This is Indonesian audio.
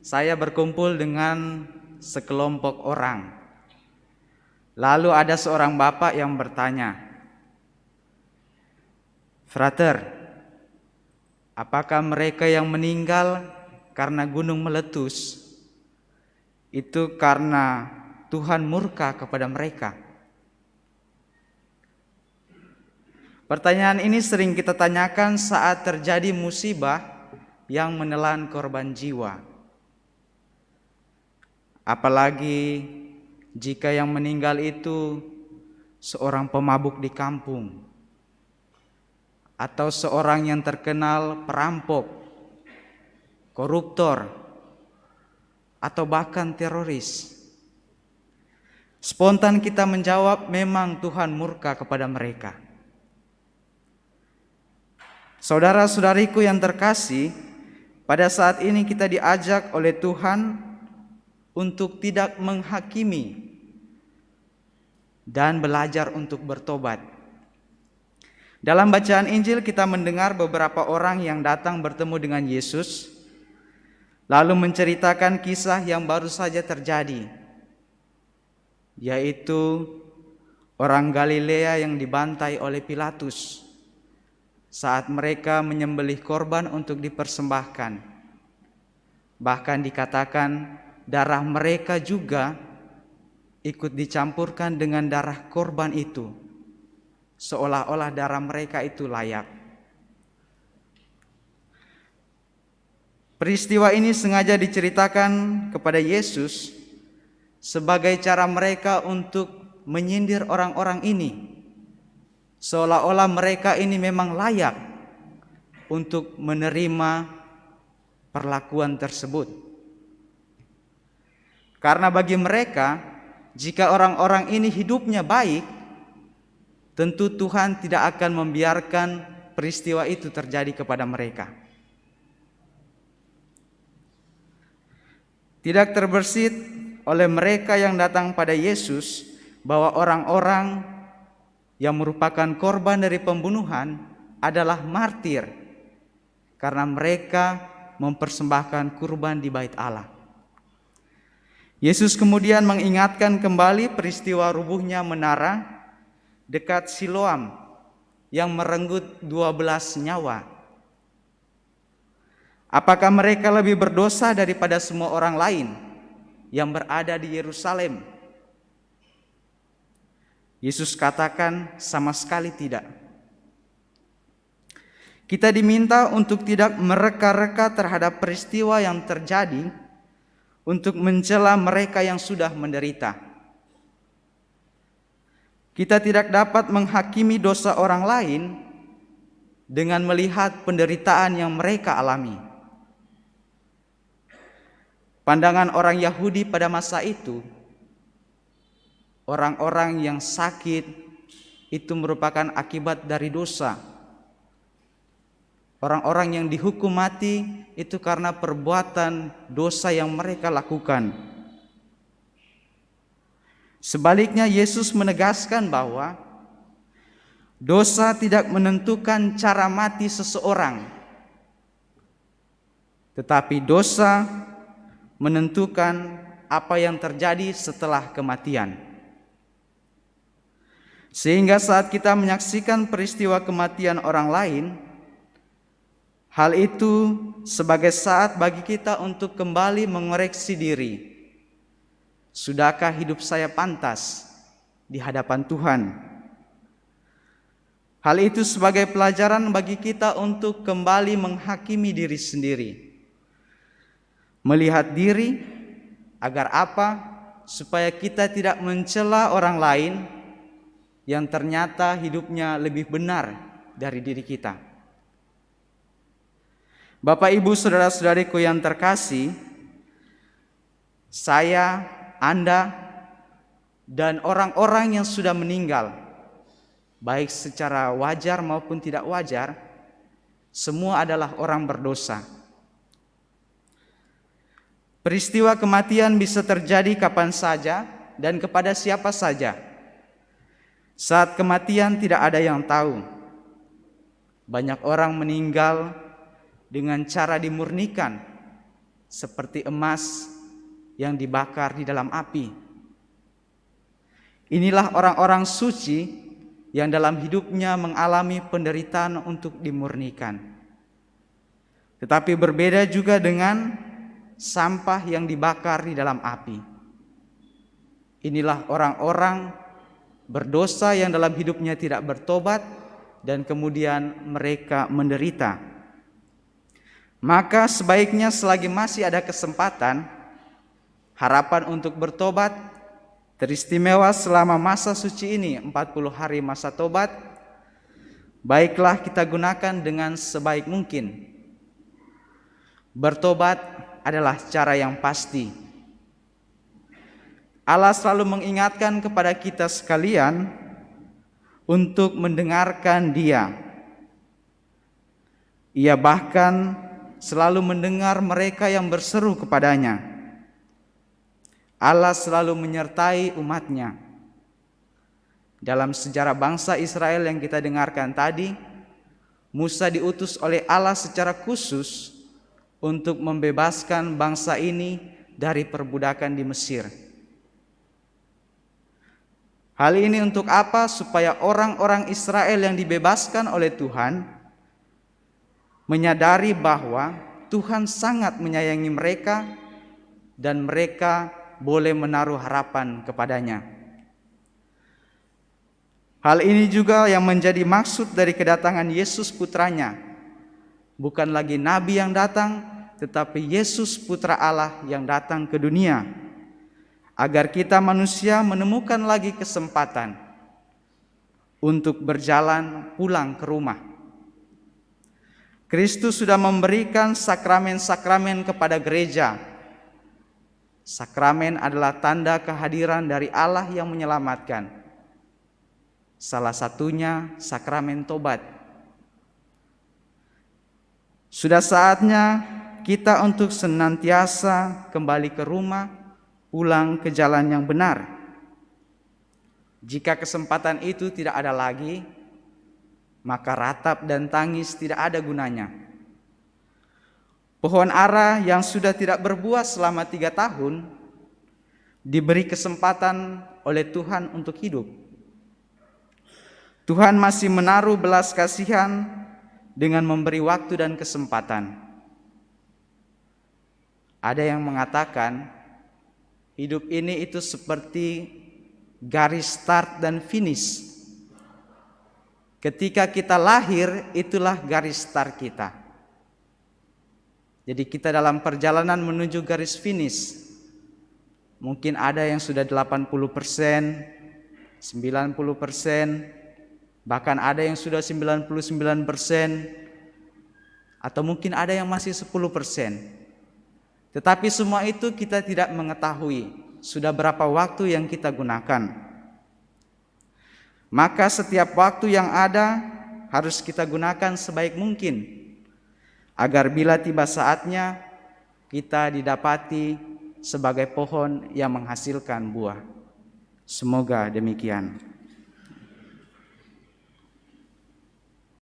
Saya berkumpul dengan sekelompok orang. Lalu ada seorang bapak yang bertanya, "Frater, apakah mereka yang meninggal karena gunung meletus itu karena Tuhan murka kepada mereka?" Pertanyaan ini sering kita tanyakan saat terjadi musibah yang menelan korban jiwa. Apalagi jika yang meninggal itu seorang pemabuk di kampung, atau seorang yang terkenal perampok, koruptor, atau bahkan teroris. Spontan kita menjawab, memang Tuhan murka kepada mereka. Saudara-saudariku yang terkasih, pada saat ini kita diajak oleh Tuhan untuk tidak menghakimi dan belajar untuk bertobat. Dalam bacaan Injil kita mendengar beberapa orang yang datang bertemu dengan Yesus, lalu menceritakan kisah yang baru saja terjadi, yaitu orang Galilea yang dibantai oleh Pilatus saat mereka menyembelih korban untuk dipersembahkan. Bahkan dikatakan darah mereka juga ikut dicampurkan dengan darah korban itu, seolah-olah darah mereka itu layak. Peristiwa ini sengaja diceritakan kepada Yesus sebagai cara mereka untuk menyindir orang-orang ini, seolah-olah mereka ini memang layak untuk menerima perlakuan tersebut. Karena bagi mereka, jika orang-orang ini hidupnya baik, tentu Tuhan tidak akan membiarkan peristiwa itu terjadi kepada mereka. Tidak terbersit oleh mereka yang datang pada Yesus bahwa orang-orang yang merupakan korban dari pembunuhan adalah martir, karena mereka mempersembahkan kurban di Bait Allah. Yesus kemudian mengingatkan kembali peristiwa rubuhnya menara dekat Siloam yang merenggut 12 nyawa. Apakah mereka lebih berdosa daripada semua orang lain yang berada di Yerusalem? Yesus katakan, sama sekali tidak. Kita diminta untuk tidak mereka-reka terhadap peristiwa yang terjadi, untuk mencela mereka yang sudah menderita. Kita tidak dapat menghakimi dosa orang lain dengan melihat penderitaan yang mereka alami. Pandangan orang Yahudi pada masa itu, orang-orang yang sakit itu merupakan akibat dari dosa. Orang-orang yang dihukum mati itu karena perbuatan dosa yang mereka lakukan. Sebaliknya, Yesus menegaskan bahwa dosa tidak menentukan cara mati seseorang, tetapi dosa menentukan apa yang terjadi setelah kematian. Sehingga saat kita menyaksikan peristiwa kematian orang lain, hal itu sebagai saat bagi kita untuk kembali mengoreksi diri. Sudahkah hidup saya pantas di hadapan Tuhan? Hal itu sebagai pelajaran bagi kita untuk kembali menghakimi diri sendiri. Melihat diri agar apa? Supaya kita tidak mencela orang lain yang ternyata hidupnya lebih benar dari diri kita. Bapak, Ibu, saudara-saudariku yang terkasih, saya, Anda, dan orang-orang yang sudah meninggal, baik secara wajar maupun tidak wajar, semua adalah orang berdosa. Peristiwa kematian bisa terjadi kapan saja dan kepada siapa saja. Saat kematian tidak ada yang tahu. Banyak orang meninggal dengan cara dimurnikan, seperti emas yang dibakar di dalam api. Inilah orang-orang suci yang dalam hidupnya mengalami penderitaan untuk dimurnikan. Tetapi berbeda juga dengan sampah yang dibakar di dalam api. Inilah orang-orang berdosa yang dalam hidupnya tidak bertobat dan kemudian mereka menderita. Maka sebaiknya selagi masih ada kesempatan, harapan untuk bertobat teristimewa selama masa suci ini, 40 hari masa tobat, baiklah kita gunakan dengan sebaik mungkin. Bertobat adalah cara yang pasti. Allah selalu mengingatkan kepada kita sekalian untuk mendengarkan Dia. Ia bahkan selalu mendengar mereka yang berseru kepadanya. Allah selalu menyertai umatnya. Dalam sejarah bangsa Israel yang kita dengarkan tadi, Musa diutus oleh Allah secara khusus untuk membebaskan bangsa ini dari perbudakan di Mesir. Hal ini untuk apa? Supaya orang-orang Israel yang dibebaskan oleh Tuhan menyadari bahwa Tuhan sangat menyayangi mereka dan mereka boleh menaruh harapan kepadanya. Hal ini juga yang menjadi maksud dari kedatangan Yesus putranya. Bukan lagi nabi yang datang, tetapi Yesus putra Allah yang datang ke dunia, agar kita manusia menemukan lagi kesempatan untuk berjalan pulang ke rumah. Kristus sudah memberikan sakramen-sakramen kepada gereja. Sakramen adalah tanda kehadiran dari Allah yang menyelamatkan. Salah satunya sakramen tobat. Sudah saatnya kita untuk senantiasa kembali ke rumah, pulang ke jalan yang benar. Jika kesempatan itu tidak ada lagi, maka ratap dan tangis tidak ada gunanya. Pohon ara yang sudah tidak berbuah selama 3 tahun diberi kesempatan oleh Tuhan untuk hidup. Tuhan masih menaruh belas kasihan dengan memberi waktu dan kesempatan. Ada yang mengatakan hidup ini itu seperti garis start dan finish. Ketika kita lahir, itulah garis start kita. Jadi kita dalam perjalanan menuju garis finish. Mungkin ada yang sudah 80%, 90%, bahkan ada yang sudah 99%, atau mungkin ada yang masih 10%. Tetapi semua itu kita tidak mengetahui sudah berapa waktu yang kita gunakan. Maka setiap waktu yang ada harus kita gunakan sebaik mungkin, agar bila tiba saatnya kita didapati sebagai pohon yang menghasilkan buah. Semoga demikian.